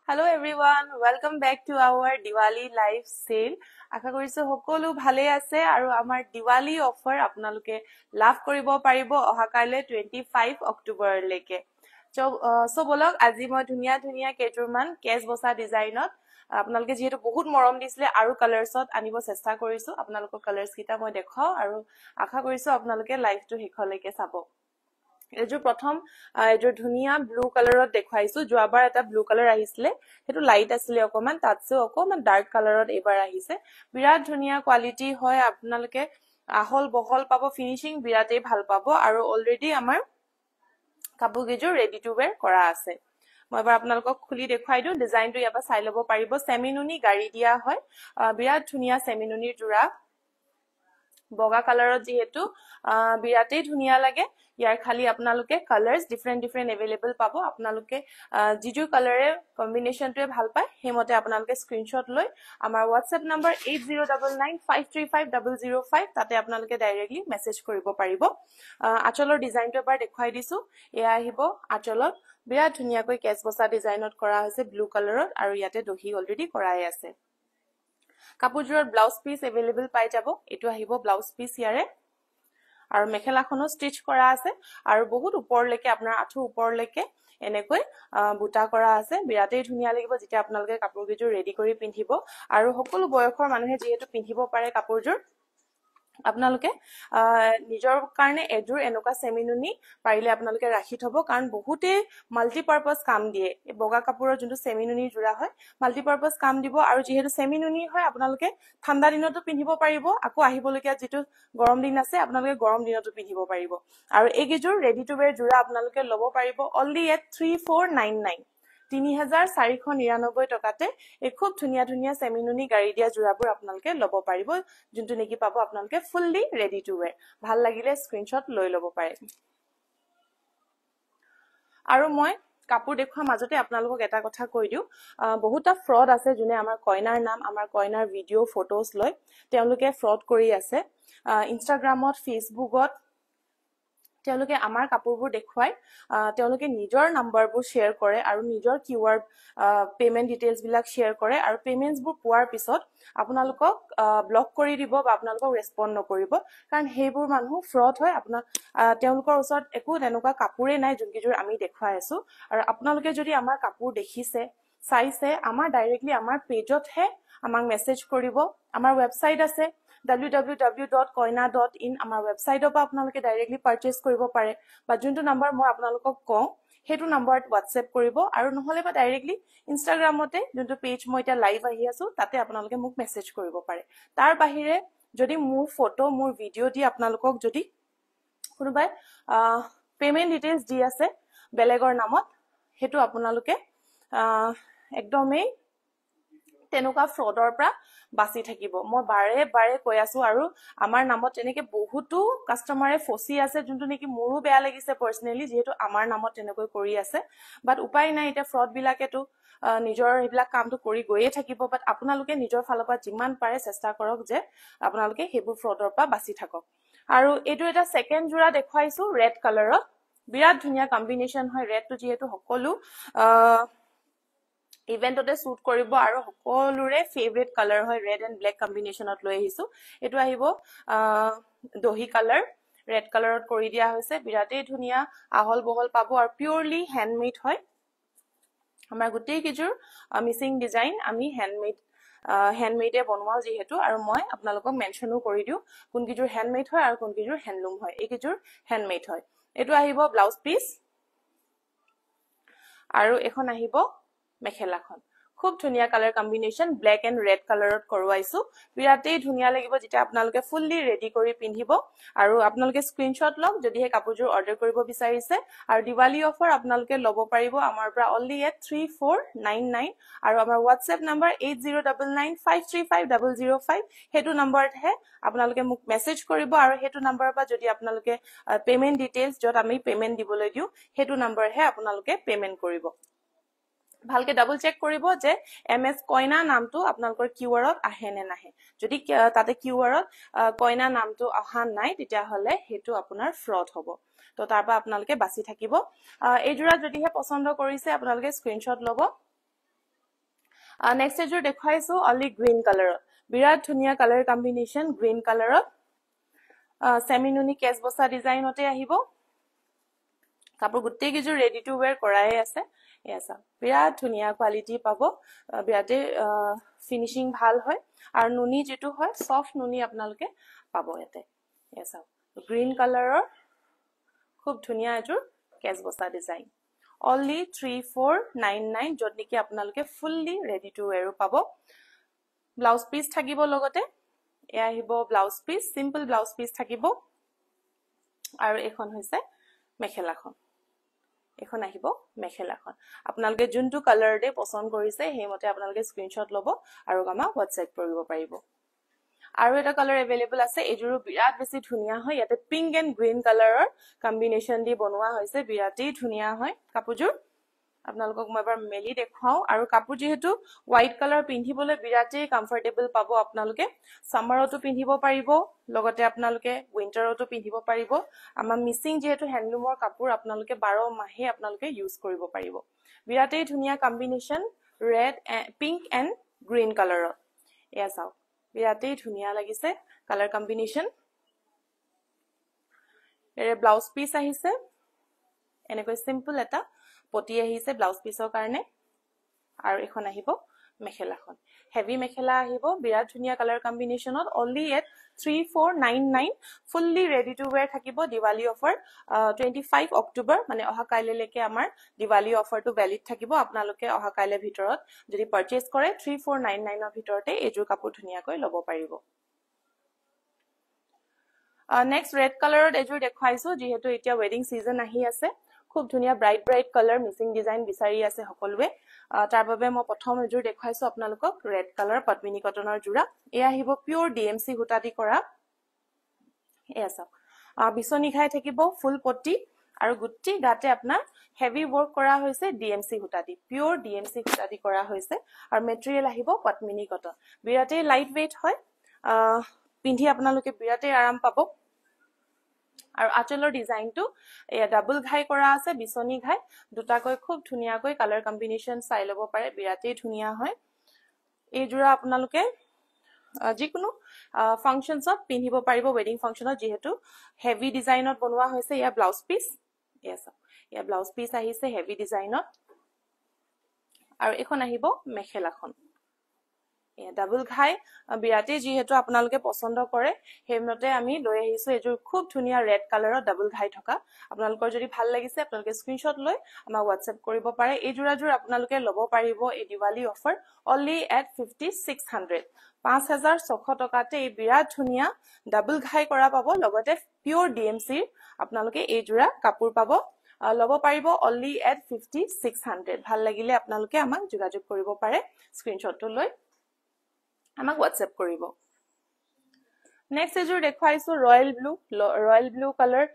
Hello everyone, welcome back to our Diwali live sale. আশা কৰিছো সকলো ভালে আছে আৰু আমাৰ Diwali offer আপোনালোকে লাভ কৰিব পাৰিব অহাকাইলে 25 অক্টোবৰ লৈকে। সো বলক আজি মই ধুনিয়া কেইটামান কেছ বসা ডিজাইনত আপোনালোকে যেহেতু বহুত মৰম দিছিলে আৰু কালাৰছত আনিব চেষ্টা কৰিছো। আপোনালোকৰ কালাৰছ কিটা মই দেখাও আৰু আশা কৰিছো আপোনালোকে লাইভটো হেকলৈকে চাব। এজু প্ৰথম এজু ধুনিয়া ব্লু কালাৰত দেখাইছো। যোৱাবাৰ এটা ব্লু কালাৰ আহিছিলে, হেতু লাইট আছিলে অকমান, তাতছে অকমান ডাৰ্ক কালাৰত এবাৰ আহিছে। বিৰাট ধুনিয়া কোৱালিটি হয়, আপোনালোকে আহল বহল পাব, ফিনিশিং বিৰাটেই ভাল পাব আৰু অলৰেডি আমাৰ কাপোৰ কেজু ৰেডি টু ওয়্যাৰ কৰা আছে। মই এবাৰ আপোনালোকক খুলি দেখাই দিও, ডিজাইনটো ইয়াৰ পৰা চাই ল'ব পাৰিব। সেমিনুনি গাড়ি দিয়া হয়, বিৰাট ধুনিয়া সেমিনুনিৰ জোৰা, বগা কালাৰত যেহেতু বিৰাটেই ধুনিয়া লাগে। ইয়াৰ খালি আপোনালোকে কালাৰছ ডিফাৰেন্ট এভেইলেবল পাব। আপোনালোকে জিজু কালাৰে কম্বিনেশনটোৱে ভাল পায় হেমতে আপোনালোকে স্ক্ৰিনশ্বট লৈ আমাৰ WhatsApp নম্বৰ 8099535005 তাতে আপোনালোকে ডাইৰেক্টলি মেসেজ কৰিব পাৰিব। আঁচলৰ ডিজাইনটো এবাৰ দেখাই দিছো। এয়া আহিব আঁচলত, বিৰাট ধুনিয়াকৈ কেছ বসা ডিজাইনত কৰা হৈছে ব্লু কালাৰত আৰু ইয়াতে দহি অলৰেডি কৰাই আছে। কাপোৰজোৰত ব্লাউজ পিস এভেইলেবল পাই যাব। এটো আহিব ব্লাউজ পিস ইয়াৰে আৰু মেখেলাখনো ষ্টিচ কৰা আছে আৰু বহুত ওপৰলৈকে আপোনাৰ আঁঠু ওপৰলৈকে এনেকৈ বুটা কৰা আছে। বিৰাটেই ধুনিয়া লাগিব যেতিয়া আপোনালোকে কাপোৰজোৰ ৰেডি কৰি পিন্ধিব আৰু সকলো বয়সৰ মানুহে যেহেতু পিন্ধিব পাৰে কাপোৰজোৰ। আপোনালোকে নিজৰ কাৰণে এজোৰ এনেকুৱা সেমিনুনি পাৰিলে আপোনালোকে ৰাখি থব, কাৰণ বহুতে মাল্টিপাৰপাস কাম দিয়ে। এই বগা কাপোৰৰ যোনটো সেমিনুনি জোৰা হয় মাল্টিপাৰপাস কাম দিব আৰু যেহেতু সেমিনুনি হয় আপোনালোকে ঠাণ্ডা দিনতো পিন্ধিব পাৰিব, আকৌ আহিবলগীয়া যেটো গৰম দিন আছে আপোনালোকে গৰম দিনতো পিন্ধিব পাৰিব। আৰু এই গেজোৰ ৰেডি টু ওয়্যাৰ জোৰা আপোনালোকে ল'ব পাৰিব অনলি এট 3499 3499 টকাতে। এই খুব ধুনিয়া সেমিনুনি গাড়ি দিয়া জোৰাবোৰ আপোনালোকে ল'ব পাৰিব, যোনটো নেকি পাব আপোনালোকে ফুললি ৰেডি টু ওয়্যাৰ। ভাল লাগিলে স্ক্ৰিনশ্বট লৈ ল'ব পাৰে। আৰু মই কাপোৰ দেখুৱা মাজতে আপোনালোকক এটা কথা কৈ দিও, বহুতা ফ্ৰড আছে যোনে আমাৰ কইনাৰ নাম, আমাৰ কইনাৰ ভিডিও ফটোজ লৈ তেওঁলোকে ফ্ৰড কৰি আছে। ইনষ্টাগ্ৰামত, ফেসবুকত তেওঁলোকে আমাৰ কাপোৰবোৰ দেখুৱাই তেওঁলোকে নিজৰ নাম্বাৰবোৰ শেয়াৰ কৰে আৰু নিজৰ কিউআৰ পেমেন্ট ডিটেইলছ বিলাক শেয়াৰ কৰে আৰু পেমেন্টছবোৰ পোৱাৰ পিছত আপোনালোকক ব্লক কৰি দিব বা আপোনালোকক ৰেসপন্ড নকৰিব, কাৰণ সেইবোৰ মানুহ ফ্ৰড হয়। আপোনাৰ তেওঁলোকৰ ওচৰত একো তেনেকুৱা কাপোৰে নাই যোনকিজোৰ আমি দেখুৱাই আছো। আৰু আপোনালোকে যদি আমাৰ কাপোৰ দেখিছে চাইছে, আমাৰ ডাইৰেক্টলি আমাৰ পেজতহে আমাক মেসেজ কৰিব। আমাৰ ৱেবসাইট আছে www.koina.in, আমাৰ ৱেবসাইটৰ পৰা আপোনালোকে ডাইৰেক্টলি পাৰচেজ কৰিব পাৰে বা যোনটো নাম্বাৰ মই আপোনালোকক কওঁ হেতু নাম্বাৰত WhatsApp কৰিব আৰু নহলে বা ডাইৰেক্টলি ইনষ্টাগ্ৰামতে যোনটো পেজ মই এটা লাইভ আহি আছো তাতে আপোনালোকে মোক মেসেজ কৰিব পাৰে। তাৰ বাহিৰে যদি মোৰ ফটো মোৰ ভিডিও দি আপোনালোকক যদি কোনোবাই পেমেন্ট ডিটেইলছ দি আছে বেলেগৰ নামত, হেতু আপোনালোকে একদমেই তেনেকুৱা ফ্ৰডৰ পৰা বাছি থাকিব। মই বাৰে কৈ আছো আৰু আমাৰ নামত তেনেকে বহুতো কাস্টমাৰে ফসি আছে, যোনটো নেকি মোৰো বেয়া লাগিছে পাৰ্সোনালি, যেহেতু আমাৰ নামত তেনেকৈ কৰি আছে। বাট উপায় নাই, এটা ফ্ৰড বিলাকেতো নিজৰ এইবিলাক কামটো কৰি গৈয়ে থাকিব। বাট আপোনালোকে নিজৰ ফালৰ পৰা যিমান পাৰে চেষ্টা কৰক যে আপোনালোকে হেবোৰ ফ্ৰডৰ পৰা বাছি থাকক। আৰু এইটো এটা সেকেন্ড জোৰা দেখাইছো ৰেড কালাৰত, বিৰাট ধুনিয়া কম্বিনেশন হয়। ৰেডটো যেহেতু সকলো ইভেন্টতে শুট কৰিব আৰু সকলোৰে ফেভাৰিট কালাৰ হয়, ৰেড এণ্ড ব্লেক কম্বিনেশনত লৈ আহিছো। এটো আহিব দহি কালাৰ, ৰেড কালাৰত কৰি দিয়া হৈছে। বিৰাটেই ধুনিয়া আহল বহল পাব আৰু পিওৰলি হ্যান্ডমেড হয়। আমাৰ গোটেই কিজোৰ মিসিং ডিজাইন আমি হ্যান্ডমেডে বনোৱা যেহেতু, আৰু মই আপোনালোকক মেনশনো কৰি দিও কোন কিজোৰ হ্যান্ডমেড হয় আৰু কোন কিজোৰ হ্যান্ডলুম হয়। এই কিজোৰ হ্যান্ডমেড হয়। এটো আহিব ব্লাউজ পিস আৰু এখন আহিব মেখেলাখন। খুব ধুনিয়া colour combination, black and red কালাৰত কৰোৱাইছো। বিৰাটেই ধুনিয়া লাগিব যেতিয়া আপোনালোকে ফুললি ৰেডি কৰি পিন্ধিব। আৰু আপোনালোকে স্ক্ৰিনশ্বট লওক যদিহে কাপোৰজোৰ অৰ্ডাৰ কৰিব বিচাৰিছে। আৰু দিৱালী অফাৰ আপোনালোকে ল'ব পাৰিব আমাৰ পৰা অনলি এট 3499 আৰু আমাৰ WhatsApp নম্বৰ 8099535005 হেতু নম্বৰতহে আপোনালোকে মোক মেসেজ কৰিব আৰু হেতু নম্বৰৰ পৰা যদি আপোনালোকে পেমেন্ট ডিটেইলছ যত আমি পেমেন্ট দিবলৈ দিও হেতু নম্বৰহে আপোনালোকে পেমেন্ট কৰিব। ভালকে ডাবল চেক কৰিব যে MS কইনা নামটো আপোনালোকৰ কিউআৰত আহে নে নাহে। যদি তাতে কিউআৰত কইনা নামটো অহা নাই তেতিয়া হলে হেতু আপোনাৰ ফ্ৰড হ'ব। তো তাৰ পৰা আপোনালোকে বাছি থাকিব। এই জোৰা যদিহে পছন্দ কৰিছে আপোনালোকে স্ক্ৰিনশ্বট ল'ব নেক্সট এযোৰ দেখুৱাইছো অনলি গ্ৰীণ কালাৰত বিৰাট ধুনীয়া কালাৰ কম্বিনেশ্যন গ্ৰীণ কালাৰত সেমি নুনি কেছ বসা ডিজাইনতে আহিব কাপোৰ গুটেই কিযোৰ ৰেডি টু ওয়্যাৰ কৰায়ে আছে এয়া চাওক বিৰাট ধুনীয়া কোৱালিটি পাব বিৰাটে ফিনিশিং ভাল হয় আৰু নুনি যেটো হয় সফট নুনি আপোনালোকে পাব ইয়াতে এয়া চাওক গ্ৰীণ কালাৰৰ খুব ধুনীয়া এযোৰ কেছ বসা ডিজাইন only 3499 যত নেকি আপোনালোকে ফুললি ৰেডি টু ওয়্যাৰ পাব ব্লাউজ পিস থাকিব লগতে এয়া আহিব blouse piece simple blouse piece থাকিব আৰু এখন হৈছে মেখেলাখন এখন আহিব মেখেলাখন আপোনালোকে যোনটো কালাৰ দে পছন্দ কৰিছে হেমতে আপোনালোকে স্ক্ৰিনশ্বট লব আৰু আমাক WhatsApp কৰিব পাৰিব আৰু এটা কালাৰ अवेलेबल আছে এজুৰো বিৰাট বেছি ধুনিয়া হয় ইয়াতে পিংক এন্ড গ্ৰীণ কালাৰৰ কম্বিনেশন দি বনোৱা হৈছে বিৰাটেই ধুনিয়া হয় কাপোৰজুৰ আপোনালোকক মই এবাৰ মেলি দেখাও আৰু কাপোৰ যেহেতু হোৱাইট কালাৰ পিন্ধিবলৈ বিৰাটেই কমফৰ্টেবল পাব আপোনালোকে সামাৰতো পিন্ধিব পাৰিব লগতে আপোনালোকে উইন্টাৰতো পিন্ধিব পাৰিব আমাৰ মিচিং যেহেতু হ্যান্ডলুমৰ কাপোৰ আপোনালোকে 12 মাহে আপোনালোকে ইউজ কৰিব পাৰিব বিৰাটেই ধুনিয়া combination red pink and green কালাৰৰ এয়া চাওক বিৰাটেই ধুনিয়া লাগিছে কালাৰ কম্বিনেশন এৰে ব্লাউজ পিস আহিছে এনেকৈ সিম্পল এটা পটি আহিছে ব্লাউজ পিসৰ কাৰণে আৰু এখন আহিব মেখেলাখন হেভি মেখেলা আহিব বিৰাট ধুনিয়া colour কম্বিনেশনত only at 3499 fully ready to wear থাকিব দিৱালী অফাৰ 25 অক্টোবৰ মানে অহা কাইলৈলৈকে আমাৰ দিৱালী অফাৰটো ভ্যালিড থাকিব আপোনালোকে অহা কাইলৈ ভিতৰত যদি পাৰচেজ কৰে 3499 ৰ ভিতৰতে এযোৰ কাপোৰ ধুনিয়াকৈ ল'ব পাৰিব নেক্সট ৰেড কালাৰত এযোৰ দেখাইছো যেহেতু এতিয়া ওয়েডিং সিজন আহি আছে খুব ধুনিয়া ব্ৰাইট কালাৰ মিচিং ডিজাইন বিচাৰি আছে সকলোৱে তাৰ বাবে মই প্ৰথম এযোৰ দেখাইছো আপোনালোকক ৰেড কালাৰ পদ্মিনী কটনৰ জোৰা এয়া আহিব পিওৰ ডিএমসি হুটা দি কৰা এয়া চাওক বিছনি ঘাই থাকিব ফুল পটি আৰু গুটি গাতে আপোনাৰ হেভি ওয়াৰ্ক কৰা হৈছে ডিএমসি হুটা দি পিওৰ ডিএমসি হুটা দি কৰা হৈছে আৰু মেটেৰিয়েল আহিব পদ্মিনী কটন বিৰাটেই লাইট ওয়েট হয় পিন্ধি আপোনালোকে বিৰাটেই আৰাম পাব আৰু আঁচলৰ ডিজাইনটো এয়া ডাবল ঘাই কৰা আছে বিছনি ঘাই দুটাকৈ খুব ধুনিয়াকৈ কালাৰ কম্বিনেশন চাই ল'ব পাৰে বিৰাটেই ধুনিয়া হয় এই জোৰা আপোনালোকে যিকোনো ফাংশনছত পিন্ধিব পাৰিব ওয়েডিং ফাংশনত যেহেতু হেভি ডিজাইনত বনোৱা হৈছে ইয়া ব্লাউজ পিস ইয়া ব্লাউজ পিস আহিছে হেভি ডিজাইনত আৰু এখন আহিব মেখেলাখন এয়া ডাবল ঘাই বিৰাটেই যেহেতু আপোনালোকে পছন্দ কৰে হেমতে আমি লৈ আহিছো এযোৰ খুব ধুনিয়া ৰেড কালাৰৰ ডাবল ঘাই থকা আপোনালোকৰ যদি ভাল লাগিছে আপোনালোকে স্ক্ৰিনশ্বট লৈ আমাক WhatsApp কৰিব পাৰে এই জোৰাজোৰ আপোনালোকে ল'ব পাৰিব এই দিৱালী অফাৰ only at 5600 5600 টকাতে এই বিৰাট ধুনিয়া ডাবল ঘাই কৰা পাব লগতে পিওৰ ডিএমসি আপোনালোকে এই জোৰা কাপোৰ পাব ল'ব পাৰিব only at 5600 ভাল লাগিলে আপোনালোকে আমাক যোগাযোগ কৰিব পাৰে স্ক্ৰিনশ্বটটো লৈ আমাক WhatsApp কৰিব নেক্সট এযোৰ দেখাইছো ৰয়েল ব্লু কালাৰ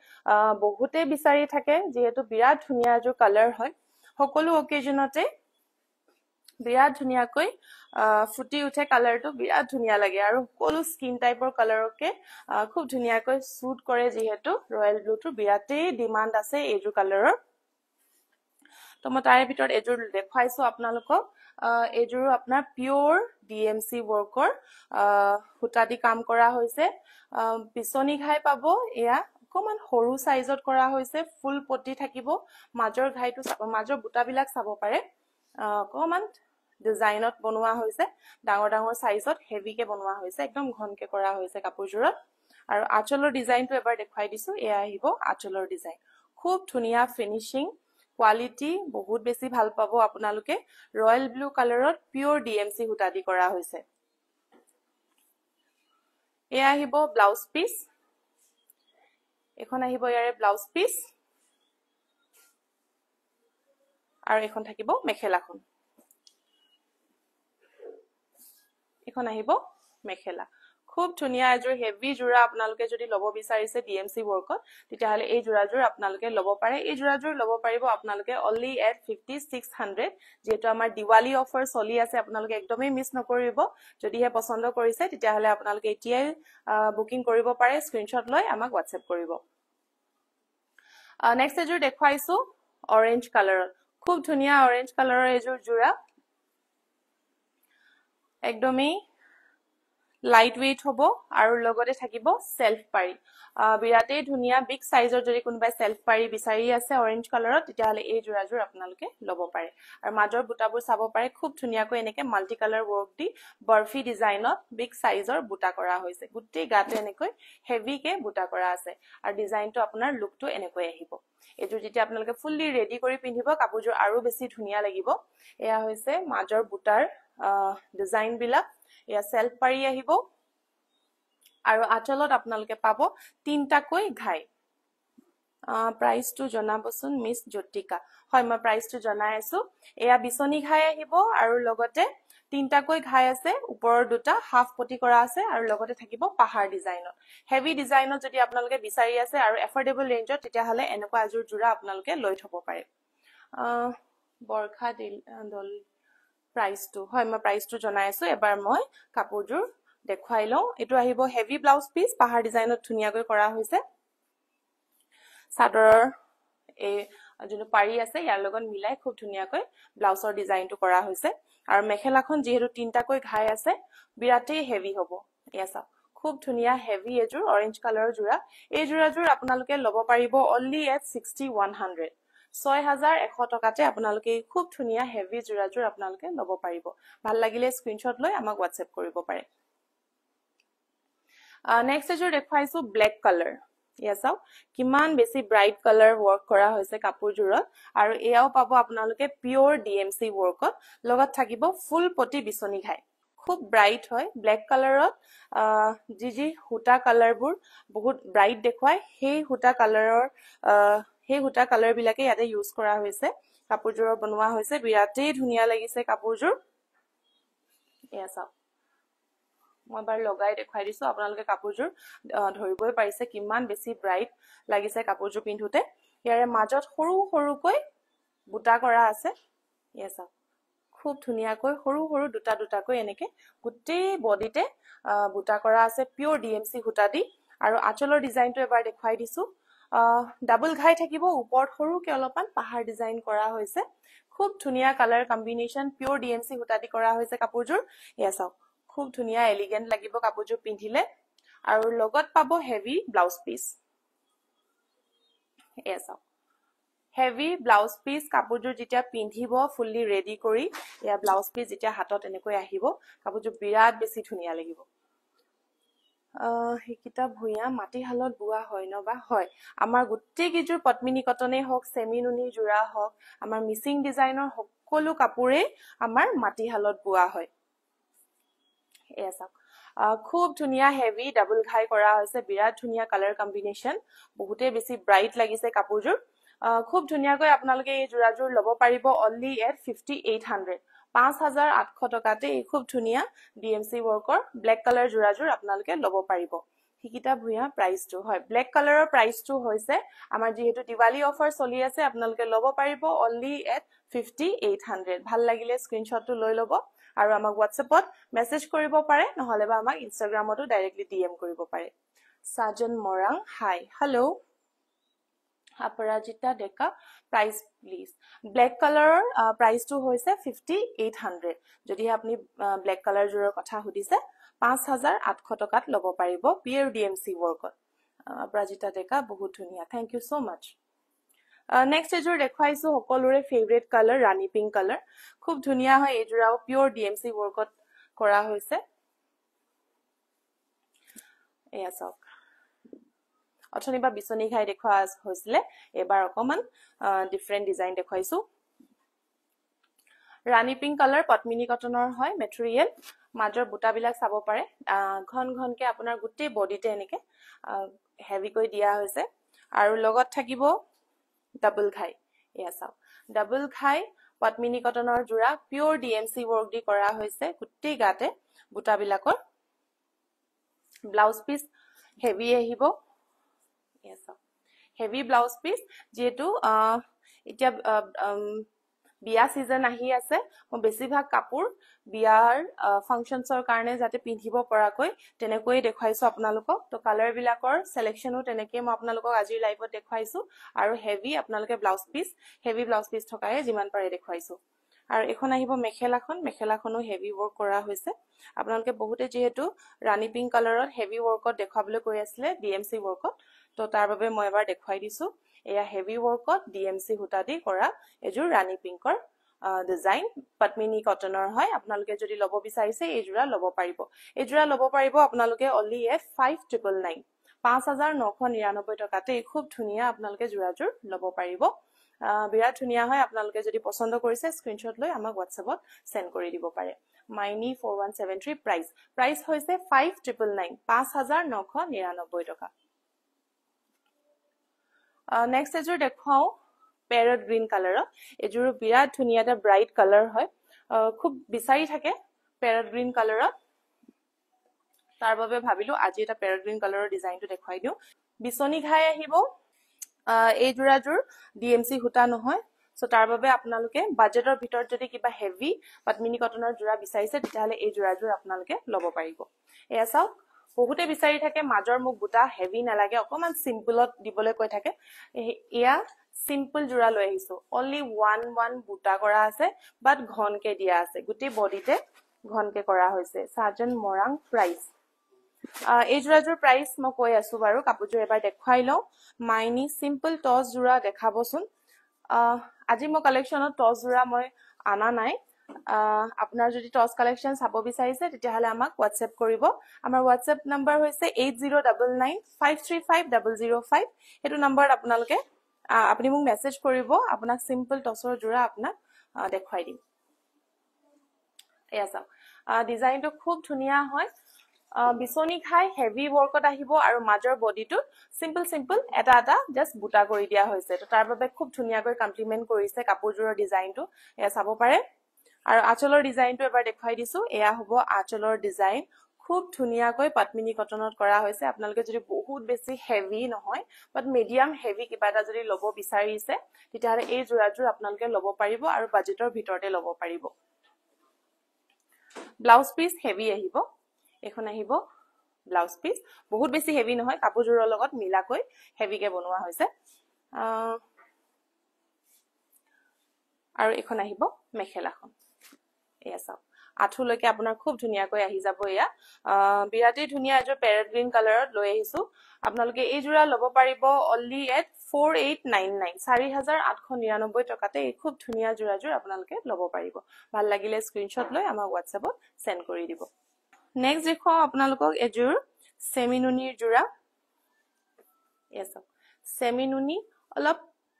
বহুতে বিচাৰি থাকে যেহেতু বিৰাট ধুনিয়া এযোৰ কালাৰ হয় সকলো অকেজনতে বিৰাট ধুনিয়াকৈ ফুটি উঠে কালাৰটো বিৰাট ধুনিয়া লাগে আৰু সকলো স্কিন টাইপৰ কালাৰকে খুব ধুনিয়াকৈ সুট কৰে যেহেতু ৰয়েল ব্লুটো বিৰাটেই ডিমান্ড আছে এইযোৰ কালাৰৰ তো মই তাৰে ভিতৰত এযোৰ দেখাইছো আপোনালোকক এযোৰ আপোনাৰ পিওৰ ডিএমসি ওয়াৰ্কৰ হুটা দি কাম কৰা হৈছে পিছনি ঘাই পাব এয়া অকমান সৰু সাইজত কৰা হৈছে ফুল পটি থাকিব মাজৰ ঘাইটো মাজৰ বুটাবিলাক চাব পাৰে অকমান ডিজাইনত বনোৱা হৈছে ডাঙৰ সাইজত হেভিকে বনোৱা হৈছে একদম ঘনকে কৰা হৈছে কাপোৰজোৰত আৰু আঁচলৰ ডিজাইনটো এবাৰ দেখাই দিছো এয়া আহিব আঁচলৰ ডিজাইন খুব ধুনিয়া ফিনিশিং কোৱালিটি বহুত বেছি ভাল পাব আপোনালোকে ৰয়েল ব্লু কালাৰত পিওৰ ডিএমসি হুটা দি কৰা হৈছে এয়া আহিব ব্লাউজ পিস এখন আহিব ইয়াৰে ব্লাউজ পিস আৰু এখন থাকিব মেখেলাখন এখন আহিব মেখেলা খুব ধুনিয়া এযোৰ হেভি জোৰা আপোনালোকে যদি ল'ব বিচাৰিছে ডিএমসি ওয়াৰ্কত তেতিয়াহলে এই জোৰাজোৰ আপোনালোকে ল'ব পাৰে এই জোৰাজোৰ ল'ব পাৰিব আপোনালোকে only at 5600 যেটো আমাৰ দিৱালী অফাৰ চলি আছে আপোনালোকে একদমই মিছ নকৰিব যদি হে পছন্দ কৰিছে তেতিয়াহলে আপোনালোকে এতিয়াই বুকিং কৰিব পাৰে স্ক্ৰিনশ্বট লৈ আমাক WhatsApp কৰিব নেক্সট এযোৰ দেখাইছো অৰেঞ্জ কালাৰত খুব ধুনিয়া অৰেঞ্জ কালাৰৰ এযোৰ জোৰা একদমই লাইট ওয়েট হব আৰু লগতে থাকিব সেলফ পাৰি বিৰাটেই ধুনীয়া বিগ সাইজৰ যদি কোনোবাই সেলফ পাৰি বিচাৰি আছে অৰেঞ্জ কালাৰত তেতিয়াহলে এই জোৰাজোৰ আপোনালোকে ল'ব পাৰে আৰু মাজৰ বুটাবোৰ চাব পাৰে খুব ধুনীয়াকৈ এনেকে মাল্টি কালাৰ ৱৰ্ক দি বৰফি ডিজাইনত বিগ সাইজৰ বুটা কৰা হৈছে গুটেই গাতে এনেকৈ হেভি কে বুটা কৰা আছে আৰু ডিজাইনটো আপোনাৰ লুকটো এনেকৈ আহিব এটো যেতিয়া আপোনালোকে ফুললি ৰেডি কৰি পিন্ধিব কাপোৰজোৰ আৰু বেছি ধুনীয়া লাগিব এয়া হৈছে মাজৰ বুটাৰ ডিজাইন বিলাক এয়া সেলফ পাৰি আহিব আৰু আচলত আপোনালোকে পাব তিনটাকৈ ঘাই প্ৰাইসটো জনাবচোন মিস জ্যোতিকা হয় মই প্ৰাইসটো জনাই আছো এয়া বিছনি ঘাই আহিব আৰু লগতে তিনটাকৈ ঘাই আছে ওপৰৰ দুটা হাফ পটি কৰা আছে আৰু লগতে থাকিব পাহাৰ ডিজাইনত হেভি ডিজাইনত যদি আপোনালোকে বিচাৰি আছে আৰু এফৰ্ডেবল ৰেঞ্জত তেতিয়া হলে এনেকুৱা আজুৰ জোৰা আপোনালোকে লৈ থব পাৰে বৰখা দল প্ৰাইসটো হয় মই প্ৰাইসটো জনাই আছো এবাৰ মই কাপোৰজোৰ দেখুৱাই লওঁ এটো আহিব হেভি ব্লাউজ পিস পাহাৰ ডিজাইনত ধুনীয়াকৈ কৰা হৈছে সাদৰৰ এই যোনটো পাৰি আছে ইয়াৰ লগত মিলাই খুব ধুনীয়াকৈ ব্লাউজৰ ডিজাইনটো কৰা হৈছে আৰু মেখেলাখন যেহেতু তিনটাকৈ ঘাই আছে বিৰাটেই হেভি হ'ব ইয়াসা খুব ধুনীয়া হেভি এজোৰ অৰেঞ্জ কালাৰৰ জোৰা এই জোৰাজোৰ আপোনালোকে ল'ব পাৰিব অনলি এট 6100 6100 টকাতে আপোনালোকে খুব ধুনীয়া হেভি জোৰাজোৰ আপোনালোকে ল'ব পাৰিব ভাল লাগিলে স্ক্ৰিনশ্বট লৈ আমাক WhatsApp কৰিব পাৰে নেক্সট এজোৰ দেখুৱাইছো ব্ল্যাক কালাৰ ইয়াসাও কিমান বেছি ব্ৰাইট কালাৰ ওয়াৰ্ক কৰা হৈছে কাপোৰজোৰত আৰু এয়াও পাব আপোনালোকে পিওৰ ডিএমসি ওয়াৰ্কত লগত থাকিব ফুল পটি বিছনি ঘাই খুব ব্ৰাইট হয় ব্ল্যাক কালাৰত জি হুটা কালাৰবোৰ বহুত ব্ৰাইট দেখুৱাই সেই হুটা কালাৰ বিলাকে ইয়াতে ইউজ কৰা হৈছে কাপোৰজোৰৰ বনোৱা হৈছে বিৰাটেই ধুনীয়া লাগিছে কাপোৰজোৰ ইয়াসাও মই বাৰ লগাই দেখাই দিছো আপোনালোকে কাপোৰজোৰ ধৰিবই পাৰিছে কিমান বেছি ব্ৰাইট লাগিছে কাপোৰজোৰ পিন্ধুতে ইয়াৰে মাজত সৰু সৰুকৈ বুটা কৰা আছে ইয়াসা খুব ধুনীয়াকৈ সৰু সৰু দুটাকৈ এনেকে গুটেই বডিতে বুটা কৰা আছে পিওৰ ডিএমসি হুটা দি আৰু আচলৰ ডিজাইনটো এবাৰ দেখাই দিছো ডাবল ঘাই থাকিব ওপৰত সৰুকে অলপমান পাহাৰ ডিজাইন কৰা হৈছে খুব ধুনীয়া কালাৰ কম্বিনেশন পিওৰ ডিএমসি হুটা দি কৰা হৈছে কাপোৰজোৰ ইয়াসা খুব ধুনীয়া এলিগেন্ট লাগিব কাপোৰজোৰ পিন্ধিলে আৰু লগত পাব হেভি ব্লাউজ পিস এসা হেভি ব্লাউজ পিস কাপোৰজোৰ যেতিয়া পিন্ধিব ফুললি ৰেডি কৰি ইয়া ব্লাউজ পিস যেতিয়া হাতত এনেকৈ আহিব কাপোৰজোৰ বিৰাট বেছি ধুনীয়া লাগিব হিকিতা ভুয়া মাটি হালত বুৱা হয় ন বা হয় আমাৰ গুটেই কিজোৰ পদ্মিনী কটনে হক সেমিনুনি জোৰা হক আমাৰ মিসিং ডিজাইনৰ সকলো কাপোৰে আমাৰ মাটি হালত বুৱা হয় এসা খুব ধুনীয়া হেভি ডাবল ঘাই কৰা হৈছে বিৰাট ধুনীয়া কালাৰ কম্বিনেশন বহুতে বেছি ব্ৰাইট লাগিছে কাপোৰজোৰ খুব ধুনীয়াকৈ আপোনালোকে এই জোৰাজোৰ ল'ব পাৰিব অনলি এট 5800 5800 টকাতে এই খুব ধুনীয়া ডিএমসি ওয়াৰ্কৰ ব্ল্যাক কালাৰ জোৰাজোৰ আপোনালোকে ল'ব পাৰিব হিকিতা ভুয়া প্ৰাইসটো হয় ব্ল্যাক কালাৰৰ প্ৰাইসটো হৈছে আমাৰ যেহেতু দিৱালী অফাৰ চলি আছে আপোনালোকে ল'ব পাৰিব অনলি এট 5800 ভাল লাগিলে স্ক্ৰিনশ্বটটো লৈ ল'ব আৰু আমাক WhatsAppত মেসেজ কৰিব পাৰে নহলে বা আমাক ইনষ্টাগ্ৰামতো ডাইৰেক্টলি DM কৰিব পাৰে Sajan Marang hi hello Aparajita Deka price please black colour price टू होइसे 5800 যদি আপনি ব্ল্যাক কালার জোৰৰ কথা হুদিছে 5800 টকাত লব পাৰিব পিওৰ ডিএমসি ওয়াৰ্কত अपराजिता डेका বহুত ধুনীয়া থ্যাংক ইউ সো মাচ নেক্সট এজোৰ দেখাইছো সকলোৰে ফেভাৰিট কালাৰ ৰাণী পিংক কালাৰ খুব ধুনীয়া হয় এজোৰাও পিওৰ ডিএমসি ওয়াৰ্কত কৰা হৈছে এয়া চাওক অথনি বা বিছনি ঘাই দেখুৱা হৈছিল এবাৰ অকমান ডিফাৰেন্ট ডিজাইন দেখাইছো ৰাণী পিংক কালাৰ পদ্মিনী কটনৰ হয় মেটেৰিয়েল মাজৰ বুটা বিলাক চাব পাৰে ঘন ঘনকে আপোনাৰ গুটেই বডিতে এনেকে হেভি কৈ দিয়া হৈছে আৰু লগত থাকিব ডাবল ঘাই এয়া চাও ডাবল ঘাই পদ্মিনী কটনৰ জোৰা পিওৰ ডিএমসি ওয়াৰ্ক দি কৰা হৈছে গুটেই গাতে বুটা বিলাকৰ ব্লাউজ পিস হেভি আহিব এসা হেভি ব্লাউজ পিস যেহেতু এতিয়া বিয়া সিজন আহি আছে মই বেছিভাগ কাপোৰ বিয়াৰ ফাংশনছৰ কাৰণে যাতে পিন্ধিব পৰাকৈ তেনেকৈ দেখাইছো আপোনালোকক তো কালাৰ বিলাকৰ সিলেকশনো তেনেকৈ মই আপোনালোকক আজি লাইভত দেখাইছো আৰু হেভি আপোনালোকে blouse piece heavy blouse piece থকায়ে যিমান পাৰে দেখাইছো আৰু এখন আহিব মেখেলাখনো হেভি ৱৰ্ক কৰা হৈছে আপোনালোকে বহুতে যেহেতু ৰাণী পিংক কালাৰত হেভি ৱৰ্কত দেখাবলৈ কৈ আছিলে ডিএমসি ৱৰ্কত তো তাৰ বাবে মই এবাৰ দেখাই দিছো এয়া হেভি ৱৰ্কত ডিএমসি সূতা দি কৰা এজোৰ ৰাণী পিংকৰ ডিজাইন পদ্মিনী কটনৰ হয় আপোনালোকে যদি লব বিচাৰিছে এই জোৰা লব পাৰিব এই জোৰা লব পাৰিব আপোনালোকে অনলি এট 5999 5999 টকাতে খুব ধুনিয়া আপোনালোকে জোৰাজোৰ লব পাৰিব বিৰাট ধুনিয়া হয় আপোনালোকে যদি পছন্দ কৰিছে স্ক্ৰিনশ্বট লৈ আমাক WhatsAppত সেন্ড কৰি দিব পাৰে মাইনি 4173 প্ৰাইস হৈছে 5999 5999 টকা নেক্সট এজোৰ দেখাও প্যাৰট গ্ৰীন কালাৰৰ এজোৰ বিৰাট ধুনিয়া এটা ব্ৰাইট কালাৰ হয় খুব বিচাৰি থাকে প্যাৰট গ্ৰীন কালাৰত তাৰ বাবে ভাবিলো আজি এটা প্যাৰট গ্ৰীন কালাৰৰ ডিজাইনটো দেখাই দিও বিছনি ঘাই আহিব এই জোৰাজোৰ ডিএমসি হুটা নহয় সো তাৰ বাবে আপোনালোকে বাজেটৰ ভিতৰত যদি কিবা হেভি পদ্মিনী কটনৰ জোৰা বিচাৰিছে তেতিয়াহলে এই জোৰাজোৰ আপোনালোকে লব পাৰিব এয়া চাও বহুতে বিচাৰি থাকে মাজৰ মুখ বুটা হেভি নালাগে অকমান সিম্পলত দিবলৈ কৈ থাকে এয়া সিম্পল জোৰা লৈ আহিছো অনলি 1 বুটা কৰা আছে বাট ঘনকে দিয়া আছে গুটি বডিতে ঘনকে কৰা হৈছে সাজন মৰাং প্ৰাইস এই জোৰাজোৰ প্ৰাইস মই কৈ আছো বাৰু কাপোৰজোৰ এবাৰ দেখাই লও মাইনি সিম্পল টস জোৰা দেখাবচোন আজি মই কালেকশনত টস জোৰা মই আনা নাই আপোনাৰ যদি টস কালেকশন চাব বিচাৰিছে তেতিয়াহলে আমাক WhatsApp কৰিব আমাৰ WhatsApp নম্বৰ হৈছে 8099535005 এটো নম্বৰত আপোনালোকে আপুনি মোক মেসেজ কৰিব আপোনাক সিম্পল টসৰ জোৰা আপোনাক দেখাই দিম এয়া চাও ডিজাইনটো খুব ধুনিয়া হয় বিছনি খাই হেভি ৱৰ্কত আহিব আৰু মাজৰ বডিটো সিম্পল এটা জাস্ট বুটা কৰি দিয়া হৈছে তো তাৰ বাবে খুব ধুনিয়াকৈ কমপ্লিমেন্ট কৰিছে কাপোৰজোৰৰ ডিজাইনটো এয়া চাব পাৰে আৰু আঁচলৰ ডিজাইনটো এবাৰ দেখাই দিছো এয়া হ'ব আঁচলৰ ডিজাইন খুব ধুনিয়াকৈ পদ্মিনী কটনত কৰা হৈছে আপোনালোকে যদি বহুত বেছি হেভি নহয় বাট মিডিয়াম হেভি কিবা এটা যদি লব বিচাৰিছে তেতিয়াহলে এই জোৰাজোৰ আপোনালোকে লব পাৰিব আৰু বাজেটৰ ভিতৰতে লব পাৰিব ব্লাউজ পিস হেভি আহিব এখন আহিব ব্লাউজ পিস বহুত বেছি হেভি নহয় কাপোৰজোৰৰ লগত মিলাকৈ হেভিকে বনোৱা হৈছে আৰু এখন আহিব মেখেলাখন এয়া চাও আঠুলৈকে আপোনাৰ খুব ধুনিয়াকৈ আহি যাব এয়া বিৰাটেই ধুনিয়া এজোৰ প্যাৰট গ্ৰীন কালাৰত লৈ আহিছো আপোনালোকে এই জোৰা লব পাৰিব অনলি এট 4899 4899 টকাতে এই খুব ধুনিয়া জোৰাজোৰ আপোনালোকে লব পাৰিব ভাল লাগিলে স্ক্ৰিনশ্বট লৈ আমাক WhatsAppত সেন্ড কৰি দিব নেক্সট দেখো আপোনালোকক এজোৰ সেমিনুনিৰ জোৰা এছ সেমিনুনি অলপ